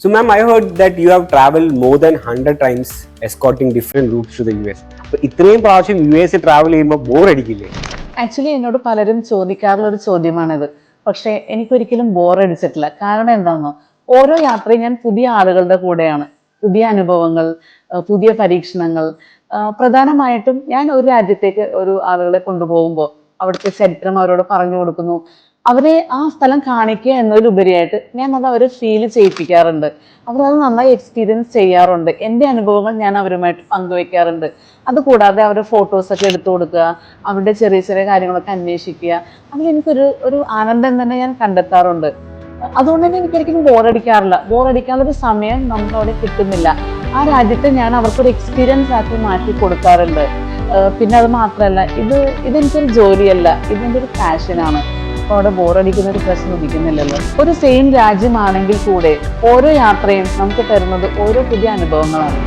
So, ma'am, I heard that you have traveled more than 100 times escorting different routes to the US. So, ഇത്രയും പ്രാവശ്യം US travel ചെയ്യുമ്പോൾ bore അടിക്കില്ലേ? Actually എന്നോട് പലരും ചോദിക്കാറുള്ള ഒരു ചോദ്യമാണിത്. പക്ഷേ എനിക്കൊരിക്കലും ബോർ അടിച്ചിട്ടില്ല. കാരണം എന്താണെന്നോ, ഓരോ യാത്രയും ഞാൻ പുതിയ ആളുകളുടെ കൂടെയാണ്. പുതിയ അനുഭവങ്ങൾ, പുതിയ പരീക്ഷണങ്ങൾ. പ്രധാനമായിട്ടും ഞാൻ ഒരു രാജ്യത്തേക്ക് ഒരു ആളുകളെ കൊണ്ടുപോകുമ്പോൾ അവിടുത്തെ ചരിത്രം അവരോട് പറഞ്ഞു കൊടുക്കുന്നു. അവരെ ആ സ്ഥലം കാണിക്കുക എന്നതിലുപരിയായിട്ട് ഞാൻ അത് അവരെ ഫീൽ ചെയ്യിപ്പിക്കാറുണ്ട്. അവരത് നന്നായി എക്സ്പീരിയൻസ് ചെയ്യാറുണ്ട്. എൻ്റെ അനുഭവങ്ങൾ ഞാൻ അവരുമായിട്ട് പങ്കുവെക്കാറുണ്ട്. അതുകൂടാതെ അവരുടെ ഫോട്ടോസൊക്കെ എടുത്തു കൊടുക്കുക, അവരുടെ ചെറിയ ചെറിയ കാര്യങ്ങളൊക്കെ അന്വേഷിക്കുക. അതിലെനിക്കൊരു ആനന്ദം തന്നെ ഞാൻ കണ്ടെത്താറുണ്ട്. അതുകൊണ്ട് തന്നെ എനിക്കൊരിക്കലും ബോറടിക്കാറില്ല. ബോറടിക്കാനുള്ളൊരു സമയം നമുക്കവിടെ കിട്ടുന്നില്ല. ആ രാജ്യത്തെ ഞാൻ അവർക്കൊരു എക്സ്പീരിയൻസ് ആക്കി മാറ്റി കൊടുക്കാറുണ്ട്. പിന്നെ അത് മാത്രമല്ല, ഇതെനിക്കൊരു ജോലിയല്ല, ഇതെൻ്റെ ഒരു പാഷനാണ്. അപ്പോൾ അവിടെ ബോറടിക്കുന്ന ഒരു പ്രശ്നം ഉദിക്കുന്നില്ലല്ലോ. ഒരു സെയിം രാജ്യമാണെങ്കിൽ കൂടെ ഓരോ യാത്രയും നമുക്ക് തരുന്നത് ഓരോ പുതിയ അനുഭവങ്ങളാണ്.